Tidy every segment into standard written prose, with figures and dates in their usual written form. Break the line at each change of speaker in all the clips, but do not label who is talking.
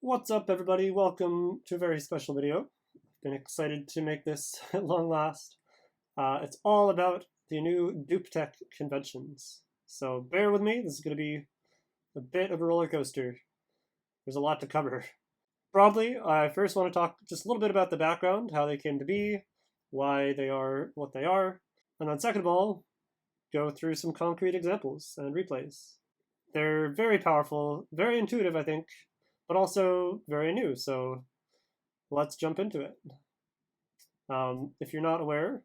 What's up, everybody? Welcome to a very special video. Been excited to make this at long last. It's all about the new Dupe Tech conventions. So bear with me, this is going to be a bit of a roller coaster. There's a lot to cover. Broadly, I first want to talk just a little bit about the background, how they came to be, why they are what they are, and then second of all, go through some concrete examples and replays. They're very powerful, very intuitive, I think, but also very new, so let's jump into it. If you're not aware,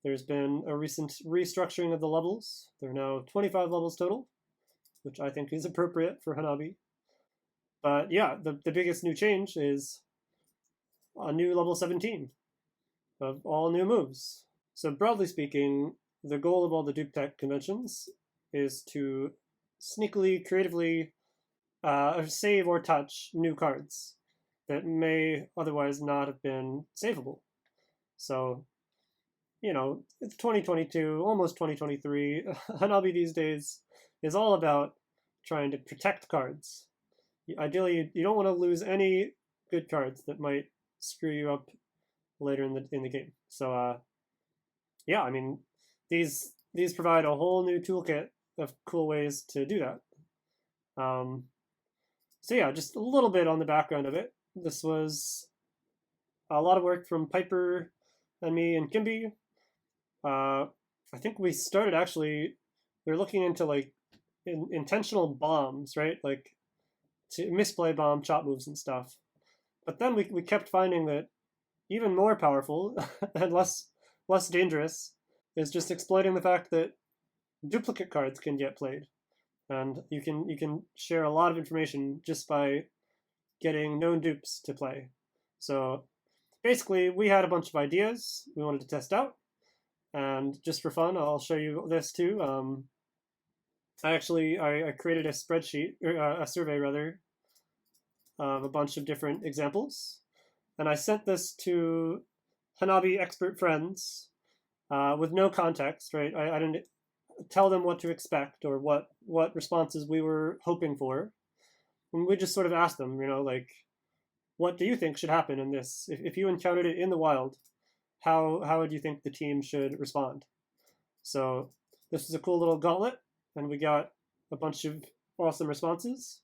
there's been a recent restructuring of the levels. There are now 25 levels total, which I think is appropriate for Hanabi. But yeah, the biggest new change is a new level 17 of all new moves. So broadly speaking, the goal of all the Dupe Tech conventions is to sneakily, creatively save or touch new cards that may otherwise not have been savable. So, you know, it's 2022, almost 2023. Hanabi these days is all about trying to protect cards. Ideally, you don't want to lose any good cards that might screw you up later in the game. So, yeah, I mean, these provide a whole new toolkit of cool ways to do that. So yeah, just a little bit on the background of it. This was a lot of work from Piper and me and Kimby. I think we started actually, we were looking into like intentional bombs, right? Like to misplay bomb chop moves and stuff. But then we kept finding that even more powerful and less dangerous is just exploiting the fact that duplicate cards can get played. And you can share a lot of information just by getting known dupes to play. So basically, we had a bunch of ideas we wanted to test out, and just for fun, I'll show you this too. I created a spreadsheet, or a survey rather, of a bunch of different examples, and I sent this to Hanabi expert friends with no context. Right, I didn't tell them what to expect or what responses we were hoping for. And we just sort of asked them, you know, like, what do you think should happen in this? If you encountered it in the wild, how would you think the team should respond? So this is a cool little gauntlet, and we got a bunch of awesome responses.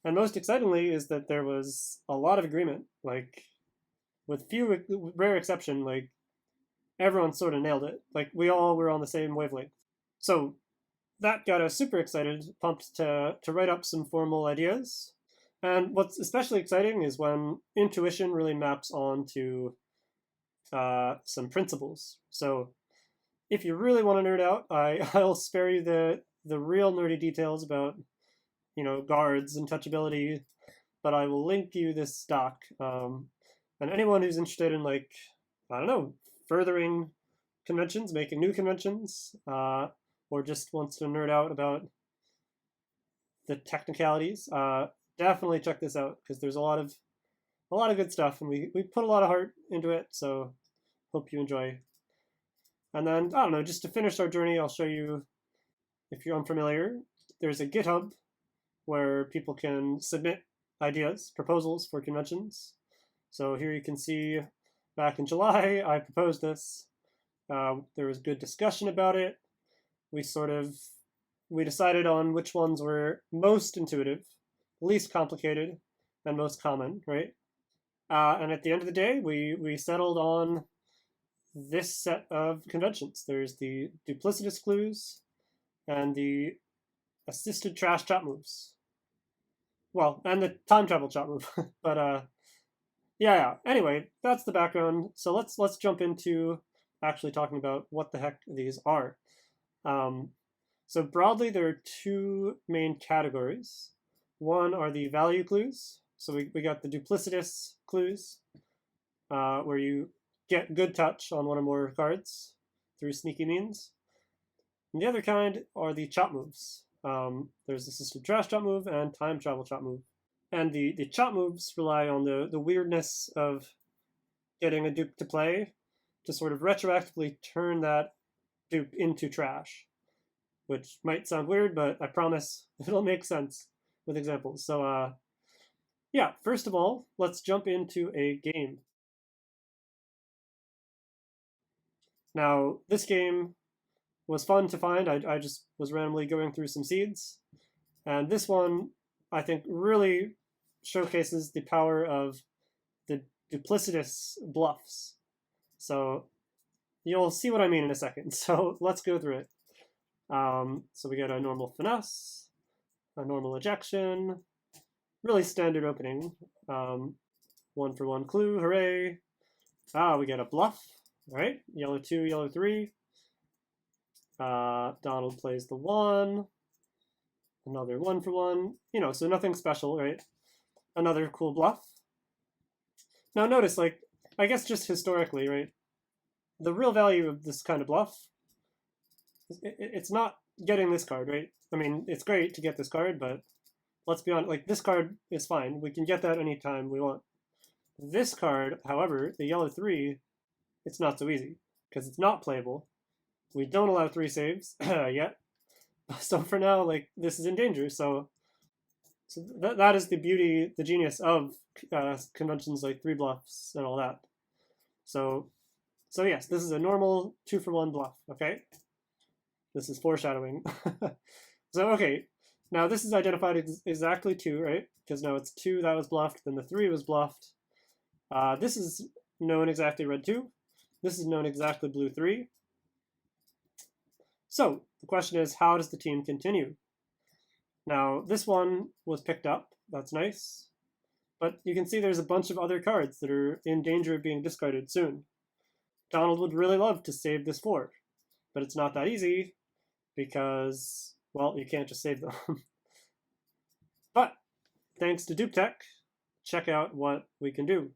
And most excitingly is that there was a lot of agreement, like with rare exception, like everyone sort of nailed it. Like we all were on the same wavelength. So that got us super excited, pumped to write up some formal ideas. And what's especially exciting is when intuition really maps onto some principles. So if you really want to nerd out, I'll spare you the real nerdy details about, you know, guards and touchability, but I will link you this doc. And anyone who's interested in, like, I don't know, furthering conventions, making new conventions, or just wants to nerd out about the technicalities, definitely check this out because there's a lot of good stuff, and we put a lot of heart into it. So hope you enjoy. And then I don't know, just to finish our journey, I'll show you, if you're unfamiliar, there's a GitHub where people can submit ideas, proposals for conventions. So here you can see back in July I proposed this. There was good discussion about it. We decided on which ones were most intuitive, least complicated, and most common, right? And at the end of the day, we settled on this set of conventions. There's the duplicitous clues and the assisted trash chop moves. Well, and the time travel chop move. But yeah. Anyway, that's the background. So let's jump into actually talking about what the heck these are. So broadly, there are two main categories. One are the value clues. So we got the duplicitous clues, where you get good touch on one or more cards through sneaky means. And the other kind are the chop moves. There's the assisted trash chop move and time travel chop move. And the chop moves rely on the weirdness of getting a dupe to play to sort of retroactively turn that dupe into trash, which might sound weird, but I promise it'll make sense with examples. So yeah, first of all, let's jump into a game. Now, this game was fun to find. I just was randomly going through some seeds. And this one, I think, really showcases the power of the duplicitous bluffs. So you'll see what I mean in a second. So let's go through it. So we get a normal finesse, a normal ejection, really standard opening. 1-for-1 clue, hooray. We get a bluff. All right, yellow 2, yellow 3. Donald plays the 1. Another 1-for-1. So nothing special, right? Another cool bluff. Now notice, like, I guess just historically, right? The real value of this kind of bluff, it's not getting this card, right? I mean, it's great to get this card, but let's be honest, like, this card is fine. We can get that anytime we want. This card, however, the yellow 3, it's not so easy because it's not playable. We don't allow 3 saves yet. So for now, like, this is in danger. So that is the beauty, the genius of conventions like 3 bluffs and all that. So yes, this is a normal 2-for-1 bluff, okay? This is foreshadowing. So, okay, now this is identified exactly 2, right? Because now it's 2 that was bluffed, then the 3 was bluffed. This is known exactly red 2. This is known exactly blue 3. So the question is, how does the team continue? Now, this one was picked up. That's nice. But you can see there's a bunch of other cards that are in danger of being discarded soon. Donald would really love to save this 4, but it's not that easy because, well, you can't just save them. But thanks to Dupe Tech, check out what we can do.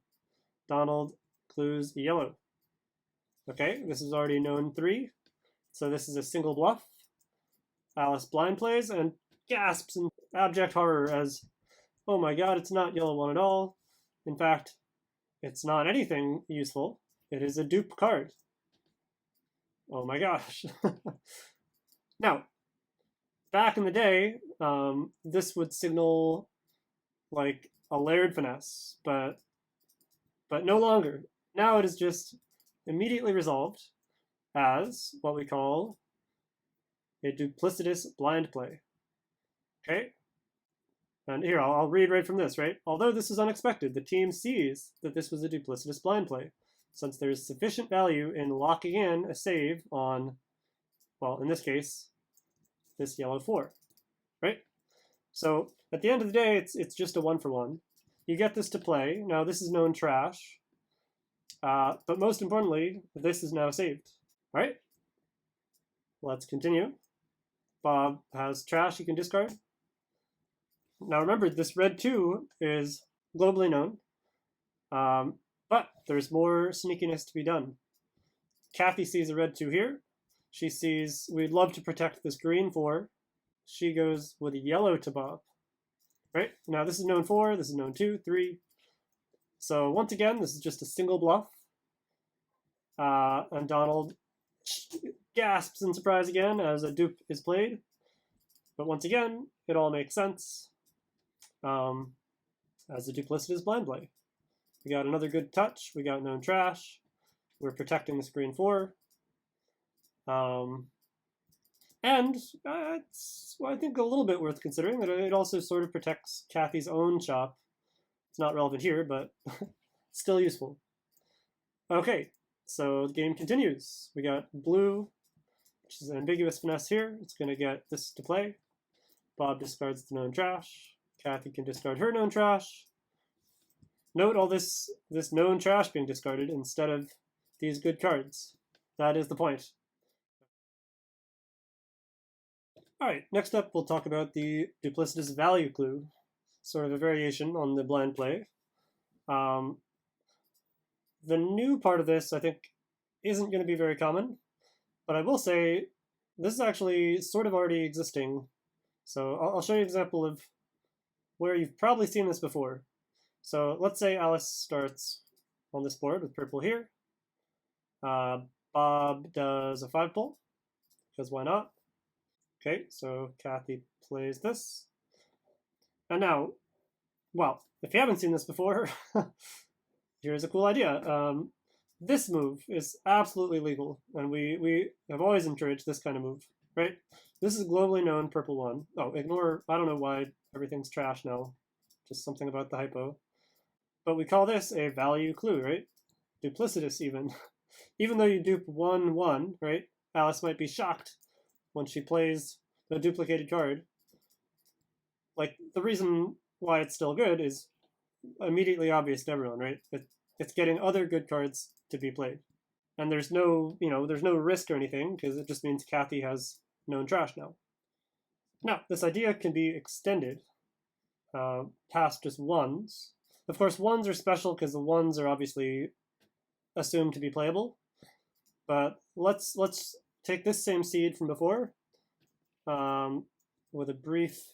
Donald clues yellow. Okay, this is already known 3. So this is a single bluff. Alice blind plays and gasps in abject horror as, oh my god, it's not yellow 1 at all. In fact, it's not anything useful. It is a dupe card. Oh my gosh. Now, back in the day, this would signal like a layered finesse, but no longer. Now it is just immediately resolved as what we call a duplicitous blind play. Okay? And here, I'll read right from this, right? Although this is unexpected, the team sees that this was a duplicitous blind play, since there is sufficient value in locking in a save on, well, in this case, this yellow 4, right? So at the end of the day, it's just a 1-for-1. You get this to play. Now, this is known trash, but most importantly, this is now saved. All right, let's continue. Bob has trash he can discard. Now remember, this red 2 is globally known, but there's more sneakiness to be done. Kathy sees a red 2 here. She sees, we'd love to protect this green 4. She goes with a yellow to Bob. Right? Now this is known 4, this is known 2, 3. So once again, this is just a single bluff. And Donald gasps in surprise again as a dupe is played. But once again, it all makes sense as a duplicitous blind play. We got another good touch. We got known trash. We're protecting this green 4. And it's, well, I think, a little bit worth considering that it also sort of protects Kathy's own chop. It's not relevant here, but still useful. Okay, so the game continues. We got blue, which is an ambiguous finesse here. It's going to get this to play. Bob discards the known trash. Kathy can discard her known trash. Note all this known trash being discarded instead of these good cards. That is the point. All right, next up we'll talk about the duplicitous value clue, sort of a variation on the blind play. The new part of this, I think, isn't going to be very common, but I will say this is actually sort of already existing. So I'll show you an example of where you've probably seen this before. So let's say Alice starts on this board with purple here. Bob does a 5 pull. because why not? Okay, so Kathy plays this. And now, well, if you haven't seen this before, here's a cool idea. This move is absolutely legal, and we have always encouraged this kind of move, right? This is globally known purple one. Oh, ignore, I don't know why everything's trash now. Just something about the hypo. But we call this a value clue, right? Duplicitous even. Even though you dupe 1-1, right? Alice might be shocked when she plays the duplicated card. Like, the reason why it's still good is immediately obvious to everyone, right? It's getting other good cards to be played. And there's no, there's no risk or anything, because it just means Kathy has known trash now. Now, this idea can be extended past just ones. Of course, ones are special because the ones are obviously assumed to be playable. But let's take this same seed from before with a brief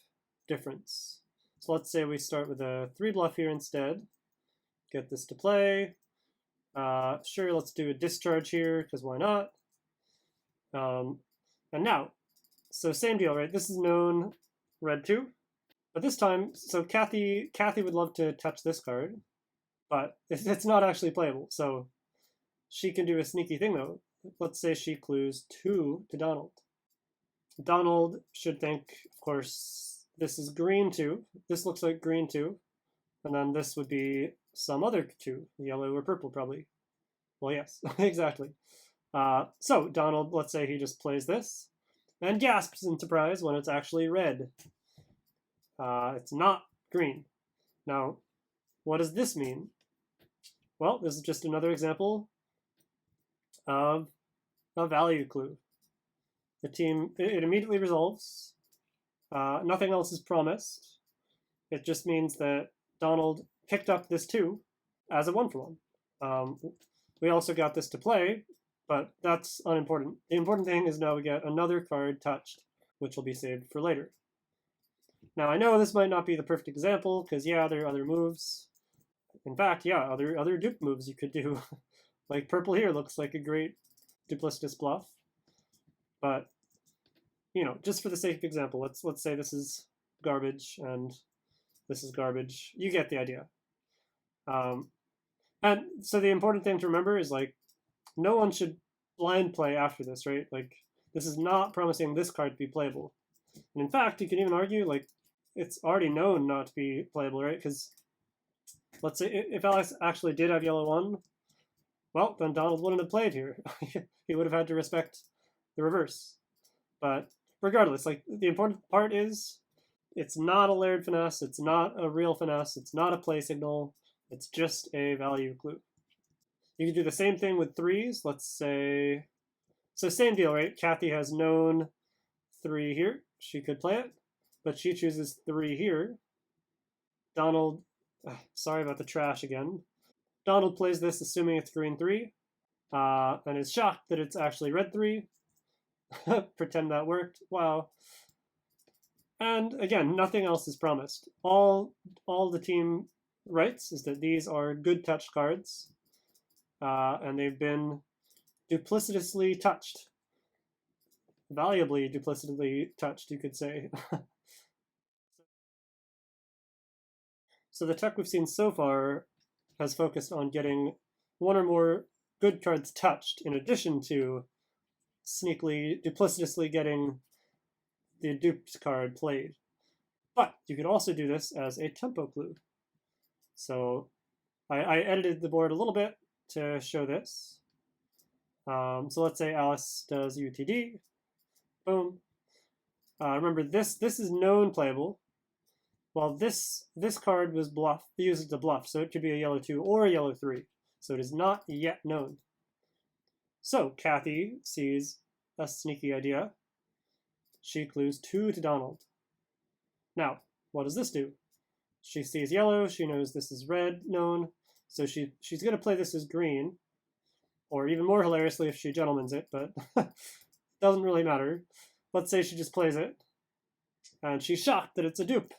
difference. So let's say we start with a 3 bluff here instead. Get this to play. Sure, let's do a discharge here, because why not? And now, so same deal, right? This is known red 2. But this time, so Kathy would love to touch this card, but it's not actually playable. So she can do a sneaky thing, though. Let's say she clues 2 to Donald. Donald should think, of course, this is green 2. This looks like green 2. And then this would be some other 2, yellow or purple, probably. Well, yes, exactly. So Donald, let's say he just plays this, and gasps in surprise when it's actually red. It's not green. Now, what does this mean? Well, this is just another example of a value clue. The team, it immediately resolves. Nothing else is promised. It just means that Donald picked up this 2 as a 1-for-1. We also got this to play, but that's unimportant. The important thing is now we get another card touched, which will be saved for later. Now, I know this might not be the perfect example, because, yeah, there are other moves. In fact, yeah, other dupe moves you could do. Like purple here looks like a great duplicitous bluff. But, just for the sake of example, let's say this is garbage and this is garbage. You get the idea. And so the important thing to remember is, like, no one should blind play after this, right? Like, this is not promising this card to be playable. And in fact, you can even argue, like, it's already known not to be playable, right? Because let's say if Alex actually did have yellow 1, well, then Donald wouldn't have played here. He would have had to respect the reverse. But regardless, like, the important part is it's not a layered finesse, it's not a real finesse, it's not a play signal, it's just a value clue. You can do the same thing with 3s. Let's say, so same deal, right? Kathy has known 3 here. She could play it, but she chooses 3 here. Donald, sorry about the trash again. Donald plays this assuming it's green 3, and is shocked that it's actually red 3. Pretend that worked. Wow. And again, nothing else is promised. All the team writes is that these are good touch cards, and they've been duplicitously touched. Valuably duplicitously touched, you could say. So the tech we've seen so far has focused on getting 1 or more good cards touched, in addition to sneakily, duplicitously getting the duped card played. But you could also do this as a tempo clue. So I edited the board a little bit to show this. So let's say Alice does UTD. Boom. Remember, this is known playable. Well, this card was bluff, used as a bluff, so it could be a yellow 2 or a yellow 3. So it is not yet known. So Kathy sees a sneaky idea. She clues 2 to Donald. Now, what does this do? She sees yellow, she knows this is red known, so she's going to play this as green, or even more hilariously if she gentlemans it, but doesn't really matter. Let's say she just plays it, and she's shocked that it's a dupe.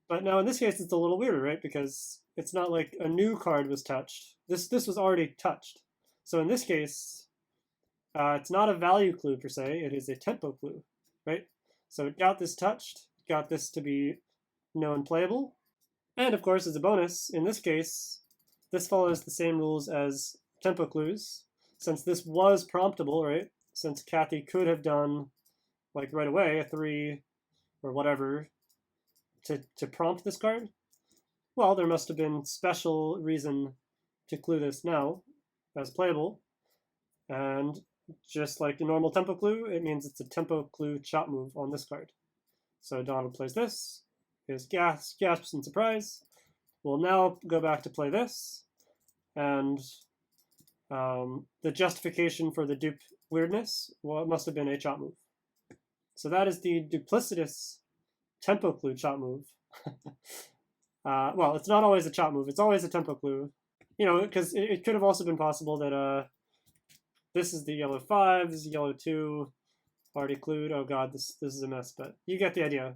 But now in this case, it's a little weirder, right? Because it's not like a new card was touched. This was already touched. So in this case, It's not a value clue per se, it is a tempo clue, right? So it got this touched, got this to be known playable. And of course, as a bonus, in this case, this follows the same rules as tempo clues. Since this was promptable, right? Since Kathy could have done, like right away, a 3 or whatever to prompt this card, well, there must have been special reason to clue this now as playable. And just like the normal tempo clue, it means it's a tempo clue chop move on this card. So Donald plays this, his gasps in surprise. We'll now go back to play this, and the justification for the dupe weirdness, well, it must have been a chop move. So that is the duplicitous tempo clue chop move. Well, it's not always a chop move, it's always a tempo clue. You know, because it could have also been possible that this is the yellow 5, this is yellow 2, already clued. Oh god, this is a mess, but you get the idea.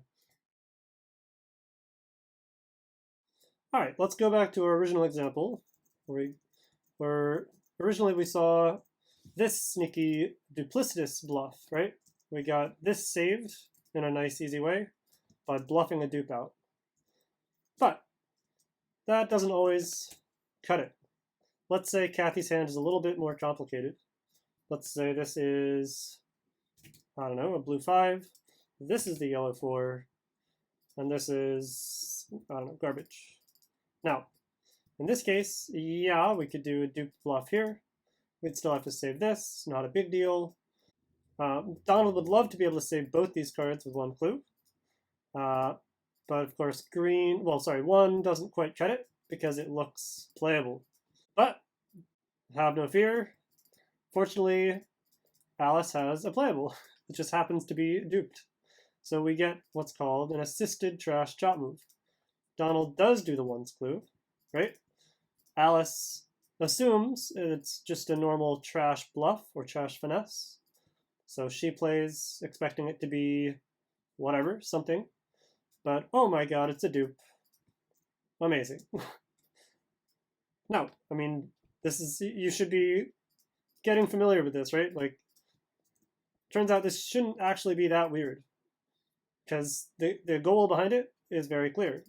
All right, let's go back to our original example, where originally we saw this sneaky duplicitous bluff, right? We got this saved in a nice, easy way by bluffing a dupe out. But that doesn't always cut it. Let's say Kathy's hand is a little bit more complicated. Let's say this is, I don't know, a blue 5. This is the yellow 4. And this is, I don't know, garbage. Now, in this case, yeah, we could do a dupe bluff here. We'd still have to save this, not a big deal. Donald would love to be able to save both these cards with one clue. But of course, one doesn't quite cut it because it looks playable. But have no fear. Fortunately, Alice has a playable. It just happens to be duped. So we get what's called an assisted trash chop move. Donald does do the ones clue, right? Alice assumes it's just a normal trash bluff or trash finesse. So she plays expecting it to be whatever, something. But oh my god, it's a dupe. Amazing. No, I mean, you should be getting familiar with this, right? Like, turns out this shouldn't actually be that weird. Because the goal behind it is very clear.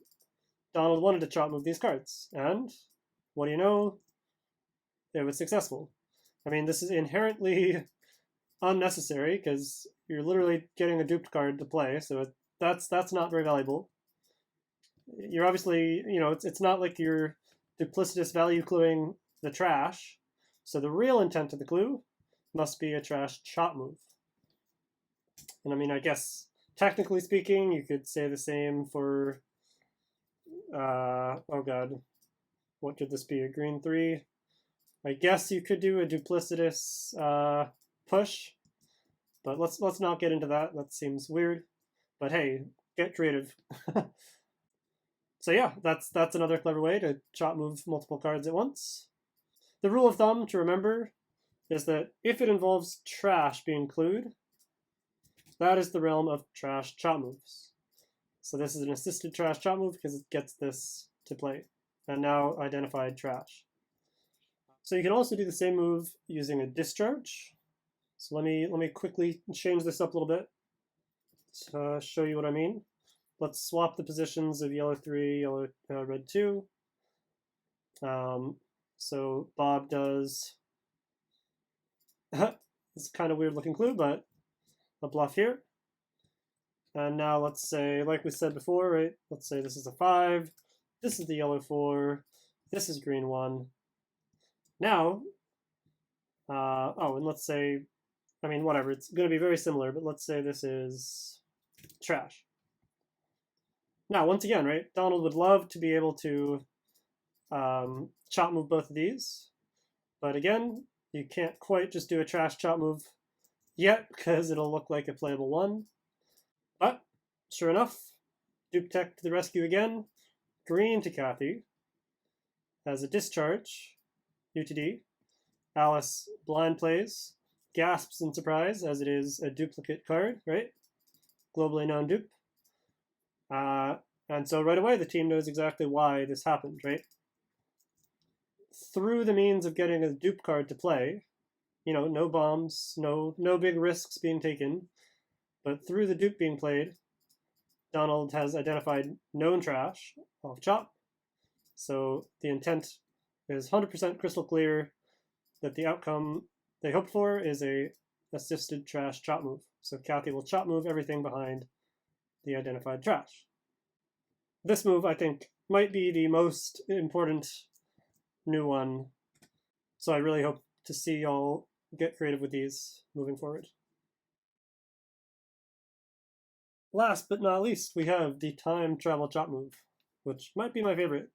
Donald wanted to chop move these cards, and what do you know? It was successful. I mean, this is inherently unnecessary because you're literally getting a duped card to play, so that's not very valuable. You're obviously, you know, it's not like you're duplicitous value cluing the trash, so the real intent of the clue must be a trash chop move. And I mean, I guess technically speaking, you could say the same for oh god, what could this be? A green 3? I guess you could do a duplicitous push, but let's not get into that. That seems weird. But hey, get creative. So yeah, that's another clever way to chop move multiple cards at once. The rule of thumb to remember is that if it involves trash being clued, that is the realm of trash chop moves. So this is an assisted trash chop move because it gets this to play, and now identified trash. So you can also do the same move using a discharge. So let me quickly change this up a little bit to show you what I mean. Let's swap the positions of yellow 3, red 2. So Bob does, it's kind of weird looking clue, but a bluff here. And now let's say, like we said before, right? Let's say this is a 5, this is the yellow 4, this is green 1. Now, and let's say, I mean, whatever, it's going to be very similar, but let's say this is trash. Now, once again, right, Donald would love to be able to chop move both of these, but again, you can't quite just do a trash chop move yet because it'll look like a playable 1. But sure enough, Dupe Tech to the rescue again. Green to Kathy as a discharge, U to D. Alice blind plays, gasps in surprise as it is a duplicate card, right? Globally known dupe. And so right away the team knows exactly why this happened, right? Through the means of getting a dupe card to play, no bombs, no big risks being taken. But through the dupe being played, Donald has identified known trash off chop. So the intent is 100% crystal clear that the outcome they hoped for is a assisted trash chop move. So Kathy will chop move everything behind the identified trash. This move, I think, might be the most important new one. So I really hope to see y'all get creative with these moving forward. Last but not least, we have the time travel chop move, which might be my favorite.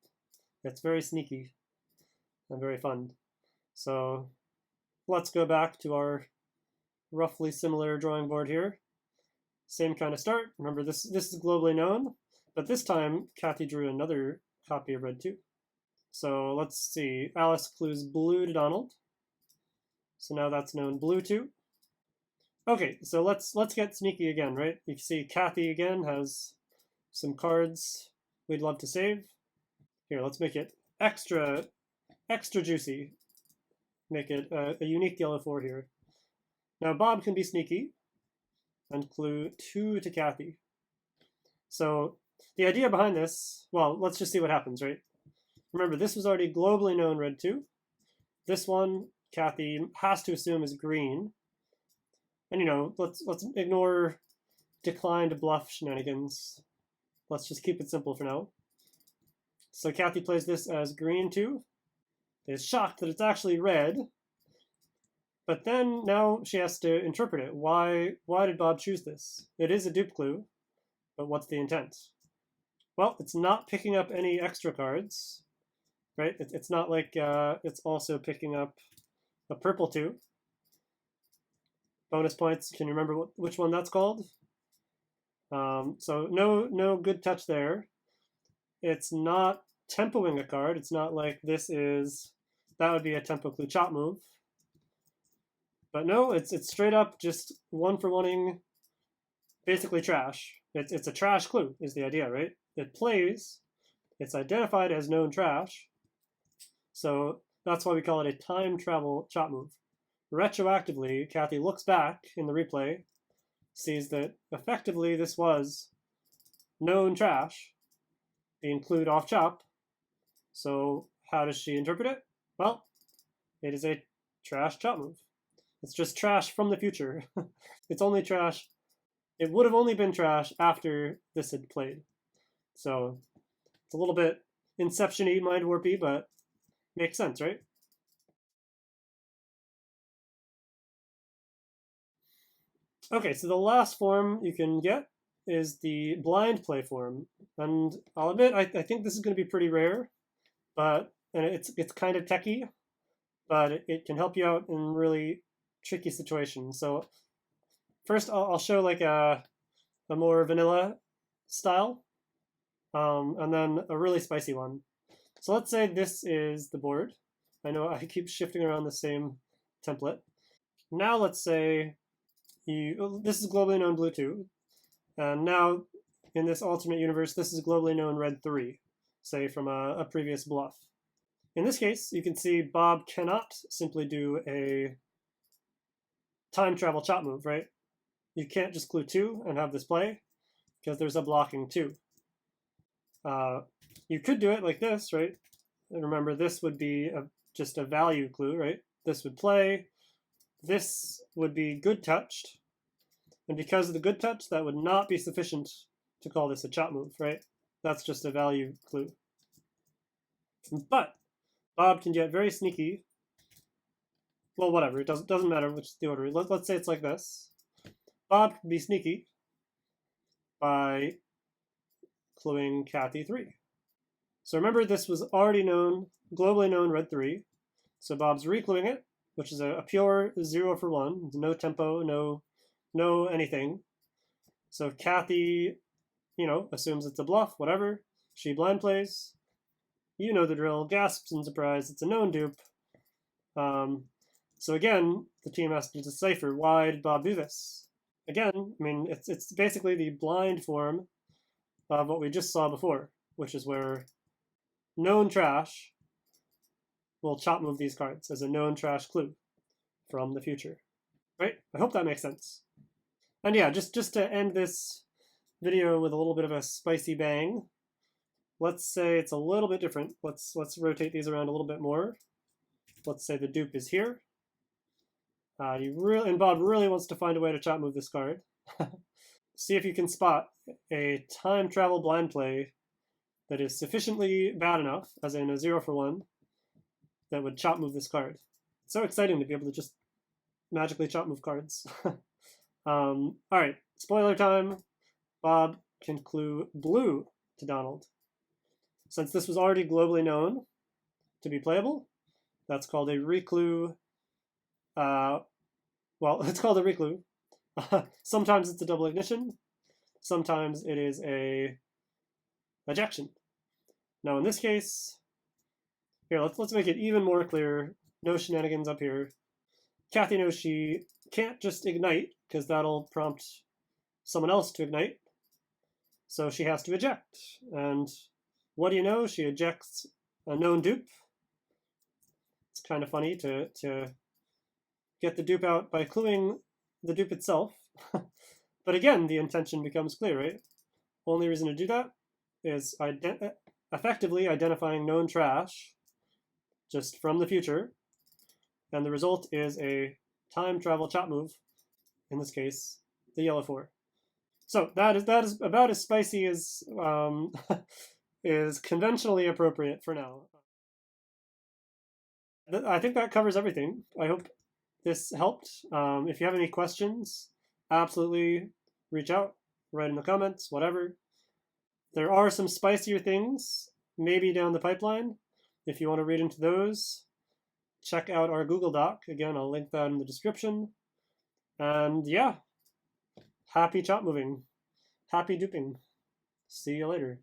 It's very sneaky and very fun. So let's go back to our roughly similar drawing board here. Same kind of start. Remember, this is globally known, but this time Kathy drew another copy of red 2. So let's see. Alice clues blue to Donald. So now that's known blue 2. Okay, so let's get sneaky again, right? You can see Kathy again has some cards we'd love to save. Here, let's make it extra juicy. Make it a unique yellow 4 here. Now Bob can be sneaky and clue 2 to Kathy. So the idea behind this, well, let's just see what happens, right? Remember, this was already globally known red 2. This one, Kathy has to assume is green. And let's ignore declined bluff shenanigans. Let's just keep it simple for now. So Kathy plays this as green 2. Is shocked that it's actually red. But then now she has to interpret it. Why did Bob choose this? It is a dupe clue, but what's the intent? Well, it's not picking up any extra cards, right? It's not like it's also picking up a purple 2. Bonus points. Can you remember which one that's called? So no good touch there. It's not tempoing a card. It's not like that would be a tempo clue chop move. But no, it's straight up just 1-for-1ing basically trash. It's a trash clue is the idea, right? It plays, it's identified as known trash. So that's why we call it a time travel chop move. Retroactively, Kathy looks back in the replay, sees that effectively this was known trash being clued off chop. So how does she interpret it? Well, it is a trash chop move. It's just trash from the future. It's only trash. It would have only been trash after this had played. So it's a little bit Inception-y, mind warpy, but makes sense, right? Okay, so the last form you can get is the blind play form. And I'll admit, I think this is going to be pretty rare, and it's kind of techy, but it can help you out in really tricky situations. So first, I'll show like a more vanilla style, and then a really spicy one. So let's say this is the board. I know I keep shifting around the same template. Now let's say this is globally known blue 2, and now in this alternate universe, this is globally known red 3, say from a previous bluff. In this case, you can see Bob cannot simply do a time travel chop move, right? You can't just clue 2 and have this play because there's a blocking 2. You could do it like this, right? And remember, this would be just a value clue, right? This would play. This would be good touched. And because of the good touch, that would not be sufficient to call this a chop move, right? That's just a value clue. But Bob can get very sneaky. Well, whatever. It doesn't matter which is the order. Let's say it's like this. Bob can be sneaky by cluing Kathy 3. So remember, this was already known, globally known red 3. So Bob's recluing it, which is a pure 0-for-1. No tempo, no anything. So Kathy, assumes it's a bluff, whatever. She blind plays. You know the drill. Gasps in surprise. It's a known dupe. So again, the team has to decipher, why did Bob do this? Again, I mean, it's basically the blind form of what we just saw before, which is where known trash will chop move these cards as a known trash clue from the future. Right? I hope that makes sense. And yeah, just to end this video with a little bit of a spicy bang, let's say it's a little bit different. Let's rotate these around a little bit more. Let's say the dupe is here. And Bob really wants to find a way to chop move this card. See if you can spot a time travel blind play that is sufficiently bad enough, as in a 0 for 1, that would chop move this card. It's so exciting to be able to just magically chop move cards. All right, spoiler time. Bob can clue blue to Donald. Since this was already globally known to be playable, that's called a reclue. Well, it's called a reclue. Sometimes it's a double ignition. Sometimes it is a ejection. Now in this case, here, let's make it even more clear. No shenanigans up here. Kathy knows she can't just ignite, because that'll prompt someone else to ignite. So she has to eject. And what do you know? She ejects a known dupe. It's kind of funny to get the dupe out by cluing the dupe itself. But again, the intention becomes clear, right? Only reason to do that is effectively identifying known trash just from the future. And the result is a time travel chop move, in this case, the yellow 4. So that is about as spicy as is conventionally appropriate for now. I think that covers everything. I hope this helped. If you have any questions, absolutely reach out, write in the comments, whatever. There are some spicier things maybe down the pipeline. If you want to read into those, check out our Google Doc. Again, I'll link that in the description. And yeah, happy chop moving. Happy duping. See you later.